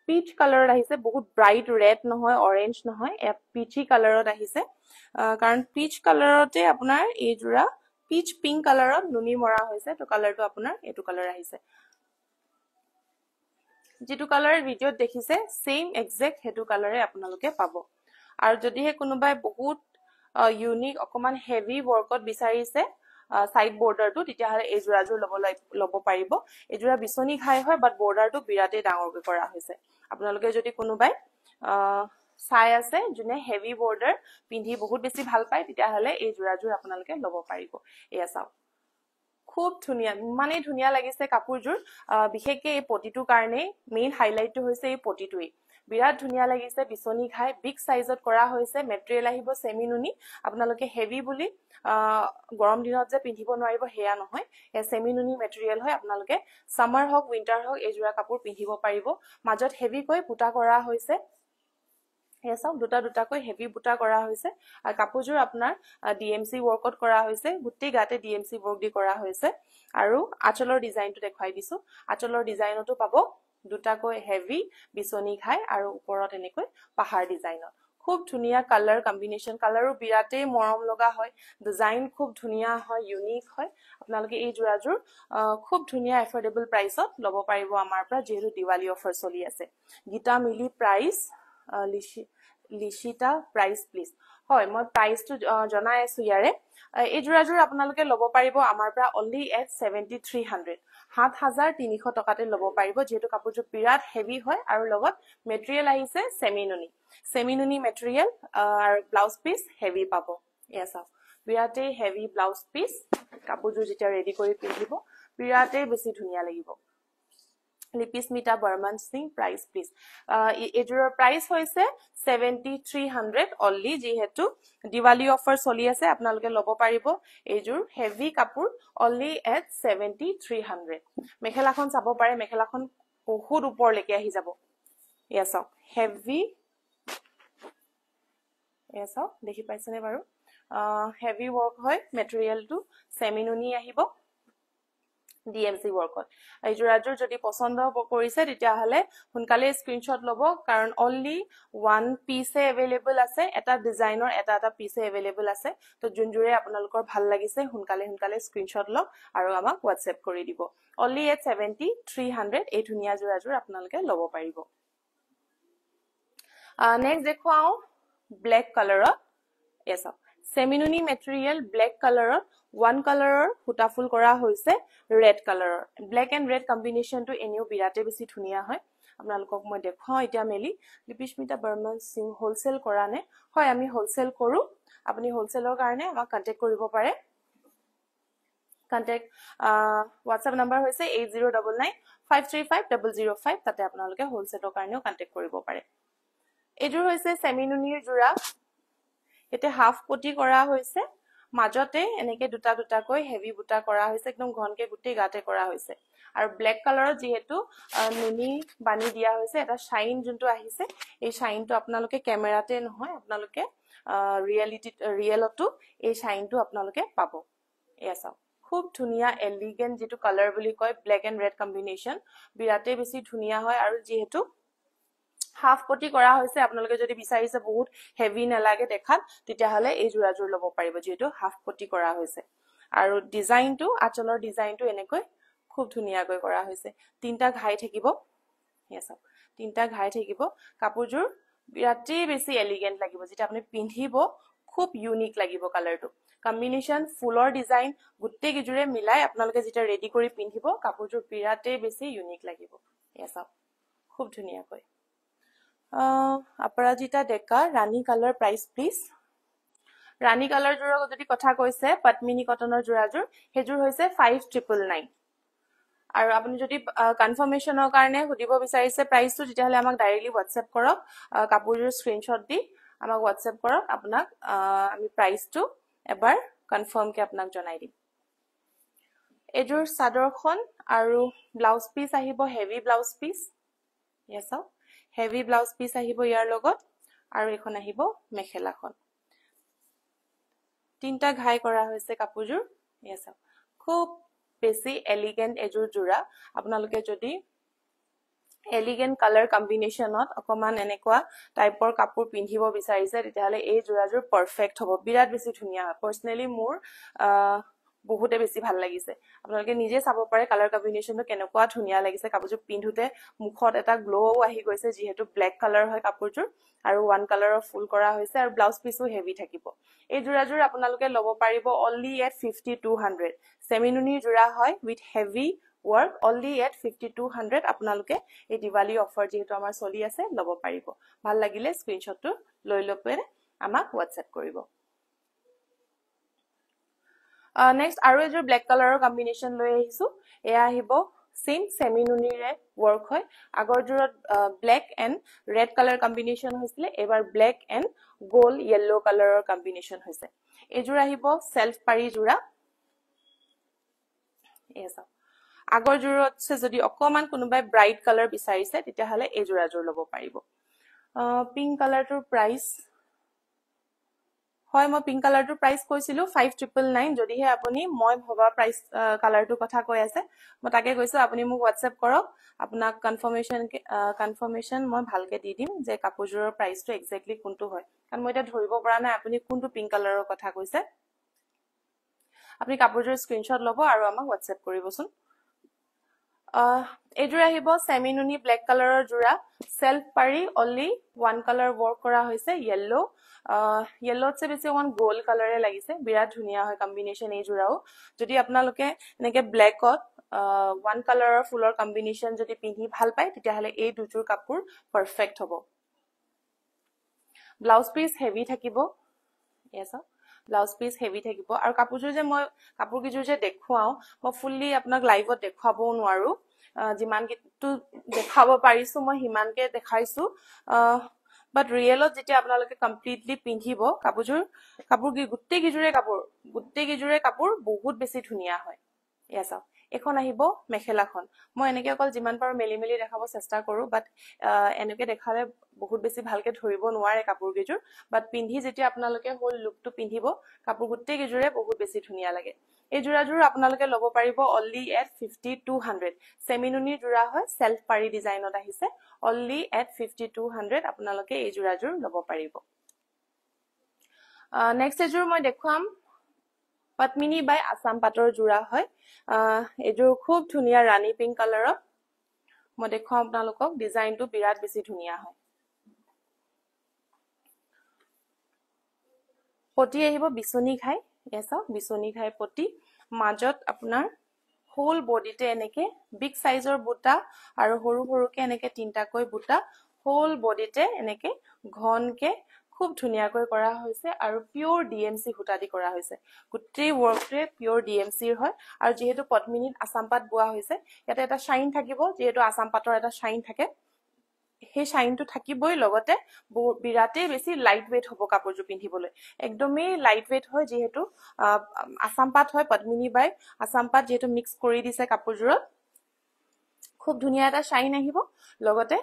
পিচ কালাৰত আহিছে বহুত ব্ৰাইট ৰেড নহয় অৰেঞ্জ নহয় এ পিচি কালাৰত আহিছে কাৰণ পিচ কালাৰতে আপোনাৰ এই জোৰা পিচ পিংক কালাৰত নুনি মৰা হৈছে তো কালাৰটো আপোনাৰ এটো কালাৰ আহিছে যেটো কালাৰ ভিডিওত দেখিছে সেম এক্সাক্ট হেতু কালাৰে আপোনালোকে পাব আৰু যদিহে কোনোবাই বহুত ইউনিক অকমান হেভি ৱৰ্কত বিচাৰিছে সাইড বৰ্ডাৰটো তেতিয়াহলে এই জোৰাজোৰ লব পাৰিব এই জোৰা বিছনি ঘাই হয় বাট বৰ্ডাৰটো বিৰাটে ডাঙৰকৈ কৰা হৈছে আপোনালোকে যদি কোনোবাই চাই আছে জুনে হেভি বৰ্ডাৰ পিন্ধি বহুত বেছি ভাল পায় তেতিয়াহলে এই জোৰাজোৰ আপোনালোকে লব পাৰিব এয়া চাও খুব ধুনিয়া মানে ধুনিয়া লাগিছে কাপোৰজোৰ বিশেষকৈ এই পটিটো কাৰণে মেইন হাইলাইটটো হৈছে এই পটিটোই বিৰাট ধুনিয়া লাগিছে বিছনি ঘাই বিগ সাইজত কৰা হৈছে মেটেৰিয়েল আহিব সেমিনুনি আপোনালোকে হেভি বুলি গৰম দিনত যে পিন্ধিব নোৱাৰিব হেয়া নহয় এ সেমিনুনি মেটেৰিয়েল হয় আপোনালোকে সামাৰ হক উইন্টাৰ হক এই জোৰা কাপোৰ পিন্ধিব পাৰিব মাজত হেভি কৈ বুটা কৰা হৈছে এসব দুটাকৈ হেভি বুটা কৰা হৈছে আৰু কাপোৰজোৰ আপোনাৰ ডিএমসি ৱৰ্কত কৰা হৈছে গুটি গাতে ডিএমসি ৱৰ্ক দি কৰা হৈছে আৰু আঁচলৰ ডিজাইনটো দেখাই দিছো আঁচলৰ ডিজাইনটো পাব দুটাকৈ হেভি বিছনি ঘাই আৰু ওপৰত এনেকৈ পাহাৰ ডিজাইনত খুব ধুনিয়া কালাৰ কম্বিনেশন কালাৰো বিৰাটে মৰম লগা হয় ডিজাইন খুব ধুনিয়া হয় ইউনিক হয় আপোনালোকে এই জোৰাজোৰ খুব ধুনিয়া এফৰ্ডেবল প্ৰাইসত লব পাৰিব আমাৰ পৰা যেহেতু দিৱালী অফাৰ চলি আছে গীতা মিলি প্ৰাইস লিশিতা প্ৰাইস প্লিজ হয় মই প্ৰাইসটো জনাই আছো ইয়াৰে এই জোৰাজোৰ আপোনালোকে লব পাৰিব আমাৰ পৰা অনলি এট 7300 7300 টকাতে লব পাৰিব যেহেতু কাপোৰজোৰ বিৰাট হেভি হয় আৰু লগত মেটেৰিয়েল আহিছে সেমিনুনি মেটেৰিয়েল আৰু ব্লাউজ পিস হেভি পাব এসব বিৰাটে হেভি ব্লাউজ পিস কাপোৰজোৰ যেতিয়া ৰেডি কৰি পিন্ধিব বিৰাটে বেছি ধুনিয়া লাগিব লিপিস্মিতা বৰ্মন সিং প্ৰাইস প্লিজ এজোৰৰ প্ৰাইস হৈছে 7300 অনলি যেহেতু দিৱালী অফাৰ চলি আছে আপোনালোকে ল'ব পাৰিব এজোৰ হেভি কাপোৰ অনলি এট 7300 মেখেলাখন চাব পাৰে মেখেলাখন বহুত ওপৰলৈকে আহি যাব yes হেভি yes দেখি পাইছেনে বাৰু হেভি ওয়াৰ্ক হয় মেটেৰিয়েলটো সেমিনুনি আহিব DMC workত এইজোৰাজোৰ যদি পছন্দ কৰিছে তেতিয়া হলে হুনকালে স্ক্ৰিনশ্বট লব কাৰণ only one piece available আছে এটা ডিজাইনৰ এটা পিছে available আছে তো জুনজুৰে আপোনালোকৰ ভাল লাগিছে হুনকালে স্ক্ৰিনশ্বট লওক আৰু আমাক WhatsApp কৰি দিব only at 7300 এই ধুনিয়া জোৰাজোৰ আপোনালোকে লব পাৰিব নেক্সট দেখুৱাও ব্ল্যাক কালাৰত yes সেমিনুনি মেটেৰিয়েল ব্ল্যাক কালাৰত one কালাৰৰ ফুটাফুল কৰা হৈছে red কালাৰৰ black and red combination টো এনেও বিৰাতে বেছি ধুনিয়া হয় আপোনালোকক মই দেখাও এতিয়া মেলি লিপিস্মিতা বৰ্মন সিং হোলসেল কৰা নে হয় আমি হোলসেল কৰো আপুনি হোলসেলৰ কাৰণে আমাক কন্টাক্ট কৰিব পাৰে কন্টাক্ট WhatsApp নম্বৰ হৈছে 8099535005 তাতে আপোনালোকে হোলসেলৰ কাৰণেও কন্টাক্ট কৰিব পাৰে এজোৰ হৈছে সেমিনুনিৰ জোৰা এতে হাফ পটি কৰা হৈছে মাজতে এনেকে দুটা কৈ হেভি বুটা কৰা হৈছে একদম ঘনকে গুটি গাতে কৰা হৈছে আৰু ব্ল্যাক কালাৰত যেহেতু নুনি বানি দিয়া হৈছে এটা শাইন যোনটো আহিছে এই শাইনটো আপোনালোকে ক্যামেৰাতে নহয় আপোনালোকে ৰিয়েলটো এই শাইনটো আপোনালোকে পাব এসা খুব ধুনিয়া এলিগেন্ট যেটো কালাৰ বুলি কয় ব্ল্যাক এন্ড ৰেড কম্বিনেশন বিৰাতে বেছি ধুনিয়া হয় আৰু যেহেতু হাফ পটি কৰা হৈছে আপোনালোকে যদি বিচাৰিছে বহুত হেভি নালাগে দেখাত তেতিয়া হলে এই জোৰাজোৰ লব পাৰিব যেটো হাফ পটি কৰা হৈছে আৰু ডিজাইনটো আচলৰ ডিজাইনটো এনেকৈ খুব ধুনিয়াকৈ কৰা হৈছে তিনটা ঘাই থাকিব yes তিনটা ঘাই থাকিব কাপোৰজোৰ বিৰাতে বেছি এলিগেন্ট লাগিব যেটা আপুনি পিন্ধিব খুব ইউনিক লাগিব কালাৰটো কম্বিনেশন ফুলৰ ডিজাইন গুটে গিজুৰে মিলাই আপোনালোকে যেটা ৰেডি কৰি পিন্ধিব কাপোৰজোৰ বিৰাতে বেছি ইউনিক লাগিব yes খুব ধুনিয়াকৈ Aparajita Deka rani colour price please rani colour जोर যদি কথা কৈছে পদ্মিনী কটনৰ জোৰাজোৰ হেজুৰ হৈছে 5999 আৰু আপুনি যদি কনফাৰ্মেশনৰ কাৰণে সুধিব বিচাৰিছে প্ৰাইসটো তেতিয়া হলে আমাক ডাইৰেক্টলি WhatsApp কৰক কাপোৰজোৰ স্ক্ৰিনশ্বট দি আমাক WhatsApp কৰক আপোনাক আমি প্ৰাইসটো এবাৰ কনফাৰ্ম কে আপোনাক জনাই দিম এজুৰ সাদৰখন আৰু ব্লাউজ পিস আহিব heavy blouse piece yes heavy blouse piece আহিব ইয়াৰ লগত আৰু এখন আহিব মেখেলাখন তিনটা ঘাই কৰা হৈছে কাপোৰজোৰ yes খুব বেছি এলিগেন্ট এজুৰ জোৰা আপোনালোকে যদি এলিগেন্ট কালাৰ কম্বিনেশনত অকমান এনেকুৱা টাইপৰ কাপোৰ পিন্ধিব বিচাৰিছে তেতিয়া হলে এই জোৰাজোৰ পাৰফেক্ট হ'ব বিৰাট বেছি ধুনিয়া হয় পাৰ্সোনালি মোৰ বহুতে বেছি ভাল লাগিছে আপোনালোকে নিজে চাব পাৰে কালাৰ কম্বিনেশনটো কেনেকুৱা ধুনিয়া লাগিছে কাপোৰজোৰ পিন্ধুতে মুখত এটা গ্লো আহি গৈছে যেহেতু ব্ল্যাক কালাৰ হয় কাপোৰজোৰ আৰু ওয়ান কালাৰৰ ফুল কৰা হৈছে আৰু ব্লাউজ পিসও হেভি থাকিব এই জোৰাজোৰ আপোনালোকে ল'ব পাৰিব only at 5200 সেমিনুনি জোৰা হয় with heavy work only at 5200 আপোনালোকে এই দিৱালী অফাৰ যেহেতু আমাৰ চলি আছে ল'ব পাৰিব ভাল লাগিলে স্ক্ৰিনশ্বটটো লৈ লপে আমাক WhatsApp কৰিব next আৰু এজোৰ ব্ল্যাক কালাৰৰ কম্বিনেশন লৈ আহিছো এয়া আহিব সেম সেমিনুনিৰে ওয়াৰ্ক হয় আগৰ জোৰত black and red colour combination হৈছিল এবাৰ ব্ল্যাক এন্ড গোল্ড ইয়েলো কালাৰৰ কম্বিনেশন হৈছে এজোৰ আহিব সেলফ পাৰি জোৰা এসা আগৰ জোৰতছে যদি অকমান কোনোবাই ব্ৰাইট কালাৰ বিচাৰিছে তেতিয়া হলে এই জোৰাজোৰ ল'ব পাৰিব পিংক কালাৰটোৰ প্ৰাইস হয় মই পিংক কালাৰটোৰ প্ৰাইস কৈছিলো 5999 যদিহে আপুনি মই ভবা প্ৰাইস কালাৰটো কথা কৈ আছে মই তাকে কৈছো আপুনি মোক WhatsApp কৰক আপোনাক কনফাৰ্মেশন মই ভালকে দি দিম যে কাপোৰজোৰৰ প্ৰাইসটো এক্স্যাক্টলি কোনটো হয় কাৰণ মই এটা ধৰিব পৰা নাই আপুনি কোনটো পিংক কালাৰৰ কথা কৈছে আপুনি কাপোৰজোৰ স্ক্ৰিনশ্বট ল'ব আৰু আমাক WhatsApp কৰিবচোন এজোৰ আহিব সেমিনুনি ব্ল্যাক কালাৰৰ জোৰা সেলফ পাৰি only ওয়ান কালাৰ ওয়াৰ্ক কৰা হৈছে yellow yellowতছে বেছি ওয়ান গোল্ড কালাৰে লাগিছে বিৰাট ধুনিয়া হয় কম্বিনেশন এই জোৰাও যদি আপোনালোকে এনেকে ব্ল্যাকত ওয়ান কালাৰৰ ফুলৰ কম্বিনেশন যদি পিন্ধি ভাল পায় তেতিয়া হলে এই দুজোৰ কাপোৰ পাৰফেক্ট হ'ব ব্লাউজ পিস হেভি থাকিব yes ব্লাউজ পিস হেভি থাকিব আৰু কাপোৰজোৰ যে মই কাপোৰ কিজোৰ যে দেখুৱাও মই ফুললি আপোনাক লাইভত দেখুৱাবও নোৱাৰো যিমান কিটো দেখাব পাৰিছো মই হিমানকে দেখাইছো বাট ৰিয়েলত যেতিয়া আপোনালোকে কমপ্লিটলি পিন্ধিব কাপোৰ গোটেই কাপোৰ বহুত বেছি ধুনীয়া হয় এয়া চাওক এখন আহিব মেখেলাখন মই এনেকে অকল যিমান পাৰো মেলি দেখাব চেষ্টা কৰো বাট এনেকে দেখালে বহুত বেছি ভালকে ধৰিব নোৱাৰে কাপোৰ গিজুৰ বাট পিন্ধি যেতিয়া আপোনালোকে হোল লুকটো পিন্ধিব কাপোৰ গোটেই গিজুৰে বহুত বেছি ধুনীয়া লাগে এই জোৰাজোৰ আপোনালোকে ল'ব পাৰিব অনলি এট 5200 সেমিনুনি জোৰা হয় সেলফ পাৰি ডিজাইনত আহিছে অনলি এট 5200 আপোনালোকে এই জোৰাজোৰ ল'ব পাৰিব নেক্সট এজোৰ মই দেখুৱাম পদ্মিনী বাই আসাম পাটৰ জোৰা হয় এজোৰ খুব ধুনীয়া ৰাণী পিংক কালাৰৰ মই দেখুৱাম আপোনালোকক ডিজাইনটো বিৰাট বেছি ধুনীয়া হয় পটি আহিব বিচনি খাই এসা বিচনি খাই পটি মাজত আপোনাৰ হোল বডিতে এনেকে বিগ সাইজৰ বুটা আৰু সৰু সৰুকে এনেকে তিনটাকৈ বুটা হোল বডিতে এনেকে ঘনকে খুব ধুনীয়াকৈ কৰা হৈছে আৰু পিওৰ ডিএমসি সূতা দি কৰা হৈছে গোটেই ওয়াৰ্কটোৱে পিওৰ ডিএমসিৰ হয় আৰু যেহেতু পদ্মিনীত আসাম পাট বোৱা হৈছে ইয়াতে এটা শাইন থাকিব যেহেতু আসাম পাটৰ এটা শাইন থাকে হে শাইনটো থাকিবই লগতে বিৰাতে বেছি লাইট ওয়েট হ'ব কাপোৰজু পিন্ধিবলৈ একদমই লাইট ওয়েট হয় যেহেতু আসাম পাট হয় পদ্মিনী বাই আসাম পাট যেহেতু মিক্স কৰি দিছে কাপোৰজুৰত খুব ধুনীয়া এটা শাইন আহিব লগতে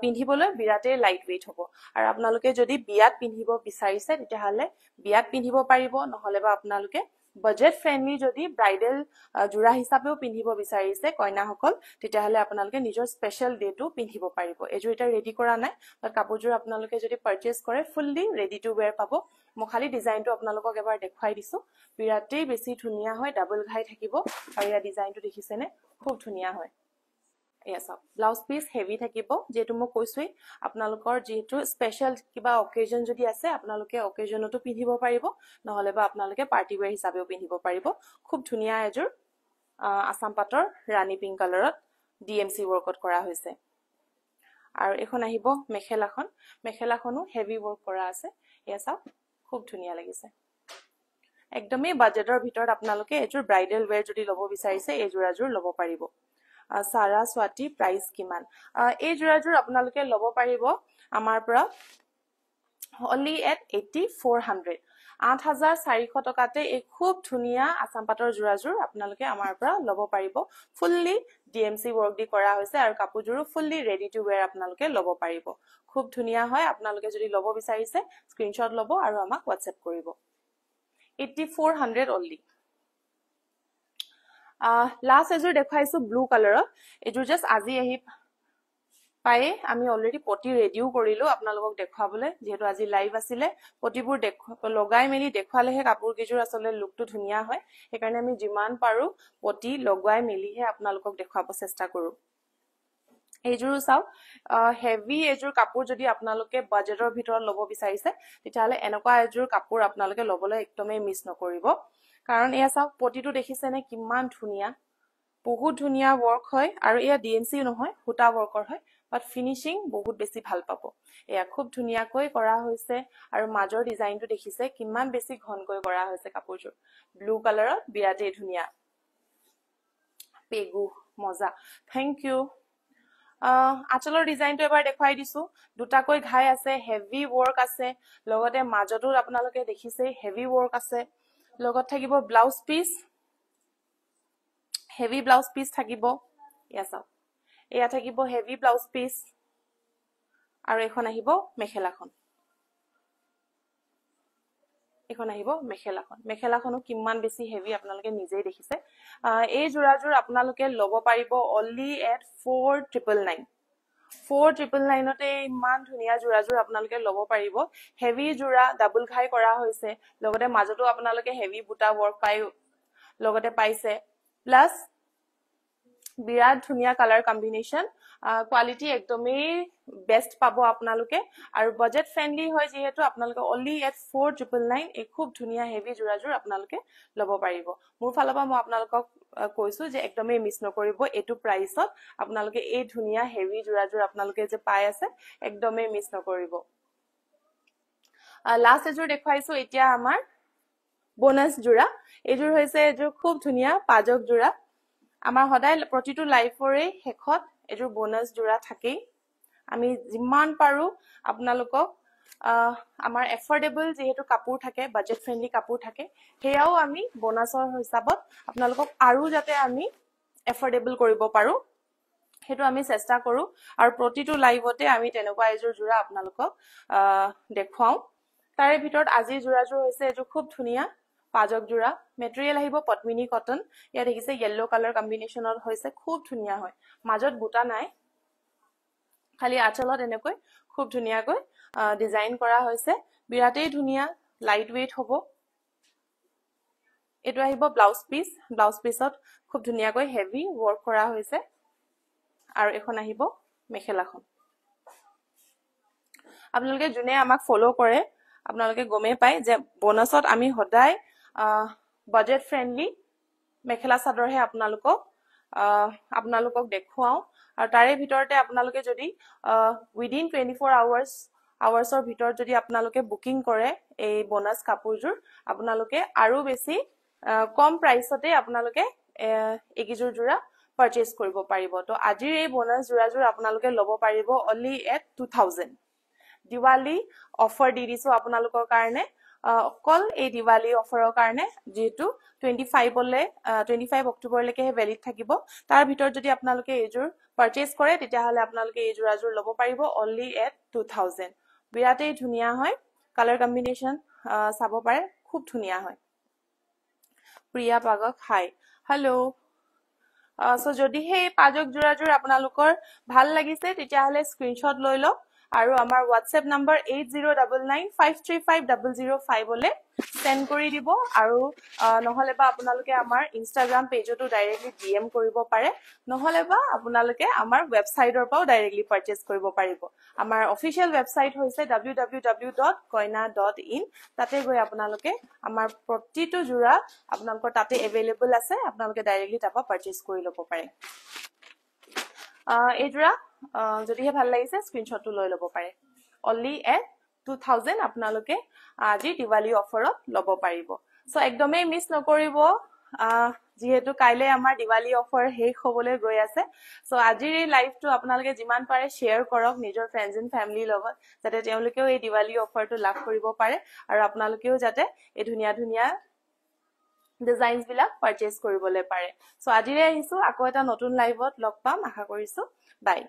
পিন্ধিবলৈ বিৰাতে লাইট ওয়েট হ'ব আৰু আপোনালোকে যদি বিয়াত পিন্ধিব বিচাৰিছে তেতিয়াহলে বিয়াত পিন্ধিব পাৰিব নহলে বা আপোনালোকে বাজেট ফ্ৰেন্ডলি যদি ব্ৰাইডাল জোৰা হিচাপেও পিন্ধিব বিচাৰিছে কইনাসকল তেতিয়াহলে আপোনালোকে নিজৰ স্পেশাল ডেটো পিন্ধিব পাৰিব এজোৰ এটা ৰেডি কৰা নাই বাট কাপোৰজোৰ আপোনালোকে যদি পাৰচেজ কৰে ফুললি ৰেডি টু ওয়্যাৰ পাব মই খালি ডিজাইনটো আপোনালোকক এবাৰ দেখাই দিছো বিৰাটেই বেছি ধুনীয়া হয় ডাবল ঘাই থাকিব আৰু ইয়া ডিজাইনটো দেখিছেনে খুব ধুনীয়া হয় Yes, ব্লাউজ পিস হেভি থাকিব যেটো মই কৈছোই আপোনালোকৰ যেটো স্পেশাল কিবা অকেজন যদি আছে আপোনালোকে অকেজনতো পিন্ধিব পাৰিব নহলে বা আপোনালোকে পাৰ্টি ওয়্যাৰ হিচাপেও পিন্ধিব পাৰিব খুব ধুনীয়া এজোৰ আসাম পাটৰ ৰাণী পিংক কালাৰত ডিএমসি ওয়াৰ্কত কৰা হৈছে আৰু এখন আহিব মেখেলাখনো হেভি ওয়াৰ্ক কৰা আছে এসা খুব ধুনীয়া লাগিছে একদমই বাজেটৰ ভিতৰত আপোনালোকে এজোৰ ব্ৰাইডাল ওয়্যাৰ যদি ল'ব বিচাৰিছে এই জোৰাজোৰ ল'ব পাৰিব সাৰা স্বাতি প্ৰাইস কিমান এই জোৰাজোৰ আপোনালোকে ল'ব পাৰিব আমাৰ পৰা only at 8400 8400 টকাতে এই খুব ধুনীয়া আসাম পাটৰ জোৰাজোৰ আপোনালোকে আমাৰ পৰা ল'ব পাৰিব ফুললি ডিএমসি ওয়াৰ্ক দি কৰা হৈছে আৰু কাপোৰজোৰো ফুললি ৰেডি টু ওয়্যাৰ আপোনালোকে ল'ব পাৰিব খুব ধুনীয়া হয় আপোনালোকে যদি ল'ব বিচাৰিছে স্ক্ৰিনশ্বট ল'ব আৰু আমাক WhatsApp কৰিব 8400 only লাস্ট এজোৰ দেখাইছো ব্লু কালাৰৰ এজোৰ জাস্ট আজি আহি পায়ে আমি অলৰেডি পটি ৰেডিও কৰিলো আপোনালোকক দেখাবলৈ যেহেতু আজি লাইভ আছিলে পটিবোৰ লগাই মেলি দেখালেহে কাপোৰ কিজোৰ আসলে লুকটো ধুনীয়া হয় সেইকাৰণে আমি যিমান পাৰো পটি লগাই মেলিহে আপোনালোকক দেখাব চেষ্টা কৰো এজোৰ চাও হেভি এজোৰ কাপোৰ যদি আপোনালোকে বাজেটৰ ভিতৰত ল'ব বিচাৰিছে তেতিয়াহলে এনেকুৱা এজোৰ কাপোৰ আপোনালোকে ল'বলৈ একদমই মিছ নকৰিব কাৰণ এয়া চাওক পটিটো দেখিছেনে কিমান ধুনীয়া বহুত ধুনীয়া ওয়াৰ্ক হয় আৰু এয়া ডিএনসি নহয় হুটা ওয়াৰ্কৰ হয় বাট ফিনিশিং বহুত বেছি ভাল পাব এয়া খুব ধুনীয়াকৈ কৰা হৈছে আৰু মাজৰ ডিজাইনটো দেখিছে কিমান বেছি ঘনকৈ কৰা হৈছে কাপোৰজোৰ ব্লু কালাৰত বিৰাটে ধুনীয়া পেগু মজা থ্যাংক ইউ আচলৰ ডিজাইনটো এবাৰ দেখাই দিছো দুটাকৈ ঘাই আছে হেভি ওয়াৰ্ক আছে লগতে মাজতো আপোনালোকে দেখিছে হেভি ওয়াৰ্ক আছে লগত থাকিব blouse piece heavy blouse piece থাকিব ইয়াসা এয়া থাকিব হেভি ব্লাউজ পিস আৰু এখন আহিব মেখেলাখনো কিমান বেছি হেভি আপোনালোকে নিজেই দেখিছে এই জোৰাজোৰ আপোনালোকে ল'ব পাৰিব only at 4999 4999 তে ইমান ধুনীয়া জোৰাজোৰ আপোনালোকে ল'ব পাৰিব হেভি জোৰা ডাবল ঘাই কৰা হৈছে লগতে মাজতো আপোনালোকে হেভি বুটা ওয়াৰ্ক লগতে পাইছে প্লাস বিৰাট ধুনীয়া কালাৰ কম্বিনেশন কোৱালিটি একদমই বেস্ট পাব আপোনালোকে আৰু বাজেট ফ্ৰেন্ডলি হয় যেহেতু আপোনালোকে only at 4999 এই খুব ধুনীয়া হেভি জোৰাজোৰ আপোনালোকে ল'ব পাৰিব মোৰ ফালৰ পৰা মই আপোনালোকক কৈছো যে একদমই মিছ নকৰিব এটো প্ৰাইসত আপোনালোকে এই ধুনীয়া হেভি জোৰাজোৰ আপোনালোকে যে পাই আছে একদমই মিছ নকৰিব লাস্ট এজোৰ দেখাইছো এতিয়া আমাৰ বোনাস জোৰা এজোৰ হৈছে এজোৰ খুব ধুনীয়া পাজক জোৰা আমাৰ সদায় প্ৰতিটো লাইফৰে শেষত এযোৰ বোনাছ জোৰা থাকেই আমি যিমান পাৰো আপোনালোকক আমাৰ এফৰ্ডেবল যেহেতু কাপোৰ থাকে বাজেট ফ্ৰেন্ডলি কাপোৰ থাকে হেয়াও আমি বোনাছৰ হিচাপত আপোনালোকক আৰু যাতে আমি এফৰ্ডেবল কৰিব পাৰো হেতু আমি চেষ্টা কৰো আৰু প্ৰতিটো লাইভতে আমি তেনেকুৱা এযোৰ জোৰা আপোনালোকক দেখুৱাও তাৰে ভিতৰত আজি জোৰাজোৰ হৈছে এযোৰ খুব ধুনিয়া পাজক জোৰা মেটেৰিয়েল আহিব পদ্মিনী কটন ইয়া দেখিছে ইয়েলো কালাৰ কম্বিনেশনত হৈছে খুব ধুনিয়া হয় মাজত বুটা নাই খালি আঁচলত এনেকৈ খুব ধুনিয়াকৈ ডিজাইন কৰা হৈছে বিৰাটেই ধুনিয়া লাইট ওয়েট হ'ব এটো আহিব ব্লাউজ পিছত খুব ধুনিয়াকৈ হেভি ওয়ার্ক কৰা হৈছে আৰু এখন আহিব মেখেলাখন আপোনালোকে জুনে আমাক ফলো কৰে আপোনালোকে গমে পায় যে বোনাছত আমি সদায় বাজেট ফ্ৰেন্ডলি মেখেলা চাদৰহে আপোনালোকক দেখুৱাও আৰু তাৰে ভিতৰতে আপোনালোকে যদি উইদিন 24 আৱাৰ্ছৰ ভিতৰত যদি আপোনালোকে বুকিং কৰে এই বোনাছ কাপোৰজোৰ আপোনালোকে আৰু বেছি কম প্ৰাইসতে আপোনালোকে একিজোৰ জোৰা পাৰচেজ কৰিব পাৰিব তো আজিৰ এই বোনাছ জোৰাজোৰ আপোনালোকে ল'ব পাৰিব only at 2000 দিৱালী অফাৰ দি দিছো আপোনালোকৰ কাৰণে অকল এই দিৱালী অফাৰৰ কাৰণে যেহেতু 25 অক্টোবৰ লৈকে ভ্যালিড থাকিব তাৰ ভিতৰত যদি আপোনালোকে এজোৰ পাৰচেজ কৰে তেতিয়া হলে আপোনালোকে এই জোৰাজোৰ ল'ব পাৰিব only at 2000 বিৰাটেই ধুনিয়া হয় কালাৰ কম্বিনেশন চাব পাৰে খুব ধুনিয়া হয় প্ৰিয়া পাগক হাই হেল্ল সো যদি হে পাজক জোৰাজোৰ আপোনালোকৰ ভাল লাগিছে তেতিয়া হলে স্ক্ৰিনশ্বট লৈ লওক আৰু আমাৰ WhatsApp নম্বৰ 8099535005 লে সেন্ড কৰি দিব আৰু নহলে বা আপোনালোকে আমাৰ Instagram পেজটো ডাইৰেক্টলি DM কৰিব পাৰে নহলে বা আপোনালোকে আমাৰ ওয়েবসাইটৰ পাও ডাইৰেক্টলি পাৰচেজ কৰিব পাৰিব আমাৰ অফিশিয়াল ওয়েবসাইট হৈছে www.koina.in তাতে গৈ আপোনালোকে আমাৰ প্ৰতিটো জোৰা আপোনালোকৰ তাতে अवेलेबल আছে আপোনালোকে ডাইৰেক্টলি তাপা পাৰচেজ কৰি ল'ব পাৰে এজোৰা যদিহে ভাল লাগিছে স্ক্ৰিনশ্বটটো লৈ ল'ব পাৰে only at 2000 আপোনালোকে আজি দিৱালী অফাৰত ল'ব পাৰিব সো একদমই মিস নকৰিব যেহেতু কাইলে আমাৰ দিৱালী অফাৰ শেষ হ'বলৈ গৈ আছে সো আজিৰ এই লাইভটো আপোনালোকে যিমান পাৰে শেয়াৰ কৰক নিজৰ ফ্ৰেণ্ডছ এণ্ড ফ্যামিলিৰ লগত যাতে তেওঁলোকেও এই দিৱালী অফাৰটো লাভ কৰিব পাৰে আৰু আপোনালোকেও যাতে এই ধুনিয়া ধুনিয়া ডিজাইনস বিলাক পাৰচেজ কৰিবলৈ পাৰে সো আজিৰে আহিছো আকৌ এটা নতুন লাইভত লগ পাম আশা কৰিছো বাই